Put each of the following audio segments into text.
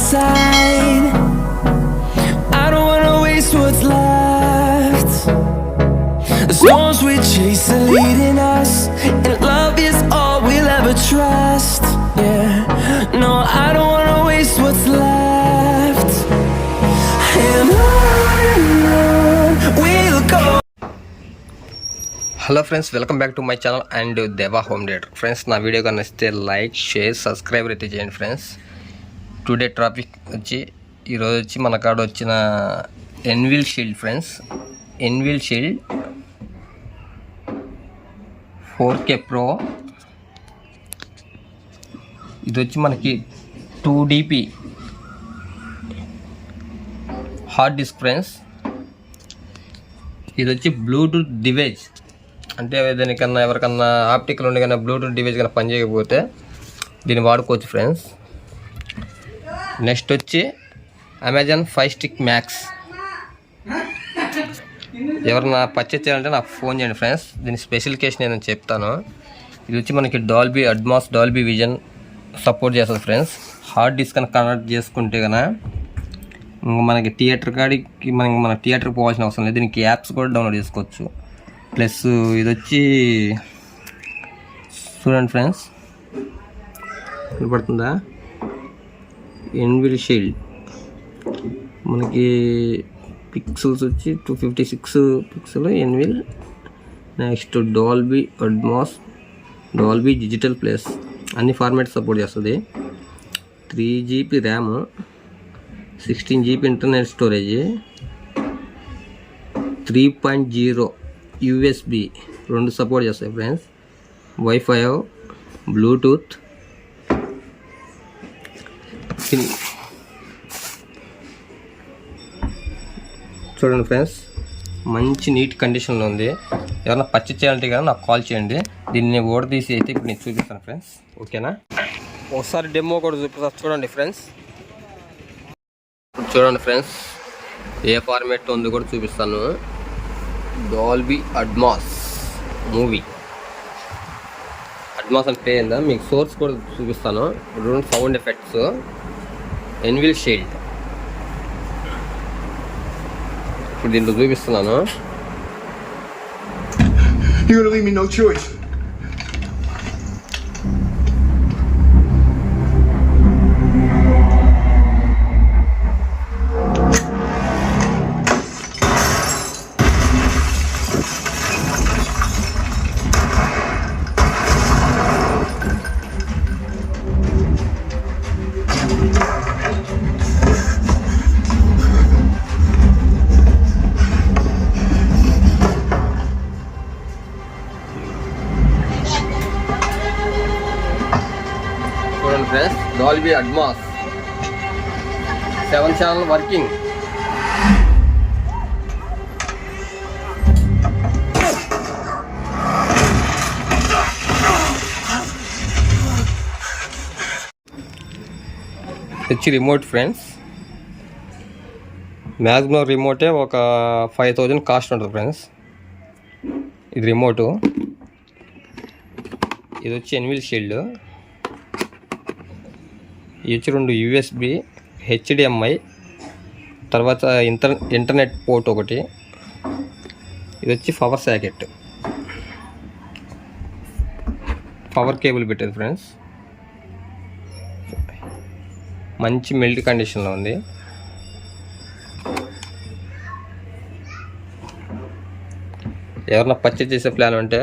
inside. I don't wanna waste what's left. The storms we chase are leading us, and love is all we'll ever trust. Yeah, no, I don't wanna waste what's left. And on we'll go. Hello friends, welcome back to my channel and దేవా home theatre. Friends, నా video కన్నా ఇస్తే like, share, subscribe అయితే చేయండి friends. Today traffic ఈరోజు వచ్చి మన కాడ వచ్చిన Nvidia shield friends. Nvidia shield 4K Pro. ఇది వచ్చి మనకి 2DP హార్డ్ డిస్క్ ఫ్రెండ్స్. ఇది వచ్చి బ్లూటూత్ డివైస్, అంటే దేనికన్నా ఎవరికన్నా ఆప్టికల్ ఉండి కానీ బ్లూటూత్ డివైస్ కన్నా పనిచేయకపోతే దీన్ని వాడుకోవచ్చు ఫ్రెండ్స్. నెక్స్ట్ వచ్చి అమెజాన్ ఫైర్ స్టిక్ మ్యాక్స్. ఎవరన్నా పర్చేస్ చేయాలంటే నాకు ఫోన్ చేయండి ఫ్రెండ్స్. దీని స్పెసిఫికేషన్ నేను చెప్తాను. ఇది వచ్చి మనకి Dolby Atmos, Dolby vision support చేస్తుంది ఫ్రెండ్స్. హార్డ్ డిస్క్ అని కనెక్ట్ చేసుకుంటే కన్నా మనకి థియేటర్ కాడికి మన థియేటర్కి పోవాల్సిన అవసరం లేదు. దీనికి యాప్స్ కూడా డౌన్లోడ్ చేసుకోవచ్చు. ప్లస్ ఇది వచ్చి చూడండి ఫ్రెండ్స్, కనపడుతుందా? ఎన్విల్ షీల్డ్ మనకి పిక్సెల్స్ వచ్చి 256 pixel Nvidia. Next Dolby Atmos, Dolby digital plus అన్ని ఫార్మాట్ సపోర్ట్ చేస్తుంది. 3GB RAM, 16GB internal storage, 3.0 USB 2 support చేస్తాయి ఫ్రెండ్స్. Wifi, Bluetooth. చూడండి ఫ్రెండ్స్, మంచి నీట్ కండిషన్లో ఉంది. ఎవరైనా పర్చేస్ చేయాలంటే కదా నాకు కాల్ చేయండి. దీన్ని ఓడ తీసి అయితే ఇప్పుడు నేను చూపిస్తాను ఫ్రెండ్స్. ఓకేనా? ఒకసారి డెమో కూడా చూపిస్తాను. చూడండి ఫ్రెండ్స్, చూడండి ఫ్రెండ్స్, ఏ ఫార్మేట్ ఉందో కూడా చూపిస్తాను. Dolby అడ్మాస్ movie. అడ్మాస్ అని పేరు మీకు సోర్స్ కూడా చూపిస్తాను. 2 సౌండ్ ఎఫెక్ట్స్. ఎన్విల్ షీల్డ్ ఇప్పుడు దీంట్లో చూపిస్తున్నాను. You're gonna leave me no choice. చూడండి ఫ్రెండ్స్, డాల్బీ అడ్మాస్ 7 ఛానల్ వర్కింగ్. వచ్చి రిమోట్ ఫ్రెండ్స్. మ్యాక్సిమం రిమోటే ఒక 5000 కాస్ట్ ఉంటుంది ఫ్రెండ్స్. ఇది రిమోటు. ఇది వచ్చి ఎన్విల్ షీల్డ్. ఇది వచ్చి 2 USB, HDMI, తర్వాత ఇంటర్నెట్ పోర్ట్ ఒకటి. ఇది వచ్చి పవర్ సాకెట్, పవర్ కేబుల్ పెట్టేది ఫ్రెండ్స్. మంచి మెల్ట్ కండిషన్లో ఉంది. ఎవరన్నా పర్చేస్ చేసే ప్లాన్ ఉంటే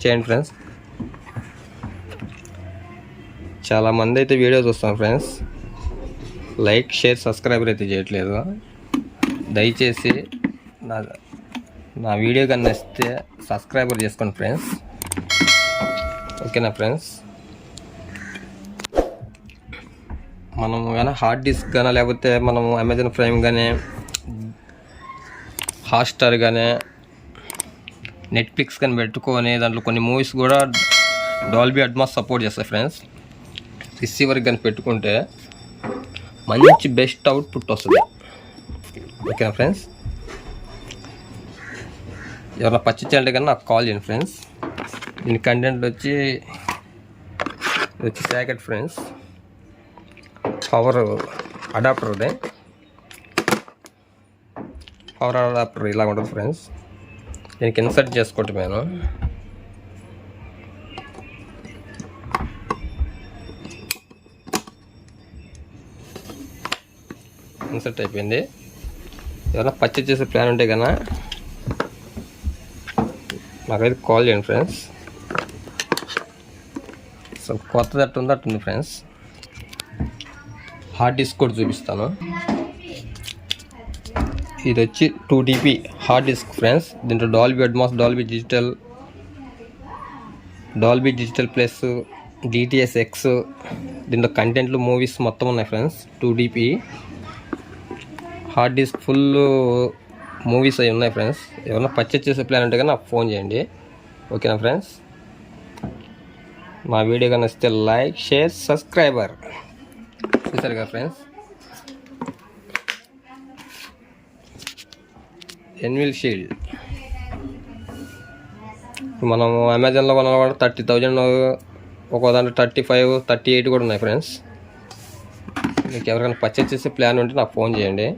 చేయండి ఫ్రెండ్స్. చాలామంది అయితే వీడియో చూస్తాం ఫ్రెండ్స్, లైక్, షేర్, సబ్స్క్రైబర్ అయితే చేయట్లేదు. దయచేసి నా వీడియో కన్నా ఇస్తే సబ్స్క్రైబర్ చేసుకోండి ఫ్రెండ్స్. ఓకేనా ఫ్రెండ్స్? మనము కానీ హార్డ్ డిస్క్ కానీ లేకపోతే మనము అమెజాన్ ప్రైమ్ కానీ హాట్స్టార్ కానీ నెట్ఫ్లిక్స్ కానీ పెట్టుకొని దాంట్లో కొన్ని మూవీస్ కూడా డాల్బీ అడ్మాస్ సపోర్ట్ చేస్తాయి ఫ్రెండ్స్. రిసీవర్ కానీ పెట్టుకుంటే మంచి బెస్ట్ అవుట్పుట్ వస్తుంది. ఓకేనా ఫ్రెండ్స్? ఎవరైనా పర్చేస్ చేయాలంటే కానీ నాకు కాల్ చేయండి ఫ్రెండ్స్. దీని కంటెంట్ వచ్చి సాకెట్ ఫ్రెండ్స్. పవర్ అడాప్టర్ అదే పవర్ అడాప్టర్ ఇలా ఉంటుంది ఫ్రెండ్స్. దీనికి ఇన్సర్ట్ చేసుకోవటం నేను ఇన్సర్ట్ అయిపోయింది. ఏదైనా పర్చేజ్ చేసే ప్లాన్ ఉంటే కన్నా నాకైతే కాల్ చేయండి ఫ్రెండ్స్. సో కొత్తది అట్టుంది ఫ్రెండ్స్. హార్డ్ డిస్క్ కూడా చూపిస్తాను. ఇది వచ్చి 2 TB హార్డ్ డిస్క్ ఫ్రెండ్స్. దీంట్లో Dolby Atmos, Dolby digital plus DTS X, దీంట్లో కంటెంట్లు మూవీస్ మొత్తం ఉన్నాయి friends. 2 DB hard disk full movies అవి ఉన్నాయి ఫ్రెండ్స్. ఎవరైనా పర్చేజ్ చేసే ప్లాన్ ఉంటే కానీ నాకు ఫోన్ చేయండి. ఓకేనా ఫ్రెండ్స్? మా వీడియో కానీ వస్తే లైక్, షేర్, సబ్స్క్రైబర్. చూసారు కదా ఫ్రెండ్స్, ఎన్విల్ షీల్డ్ మనం అమెజాన్లో కొనాలి కూడా 30,000, ఒక దాంట్లో 35, 38 కూడా ఉన్నాయి ఫ్రెండ్స్. మీకు ఎవరికైనా పర్చేజ్ చేసే ప్లాన్ ఉంటే నాకు ఫోన్ చేయండి.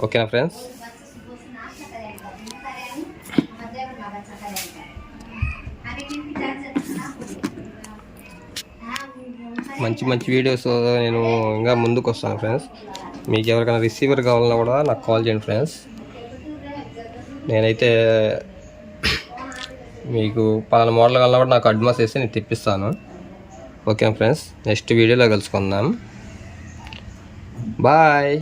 ఓకేనా ఫ్రెండ్స్? మంచి వీడియోస్ నేను ఇంకా ముందుకు వస్తాను ఫ్రెండ్స్. మీకు ఎవరికైనా రిసీవర్ కావాలన్నా కూడా నాకు కాల్ చేయండి ఫ్రెండ్స్. నేనైతే మీకు పలానా మోడల్ కావాలన్నా కూడా నాకు అడ్వాన్స్ వేసి నేను తెప్పిస్తాను. ఓకేనా ఫ్రెండ్స్? నెక్స్ట్ వీడియోలో కలుసుకుందాం. బాయ్.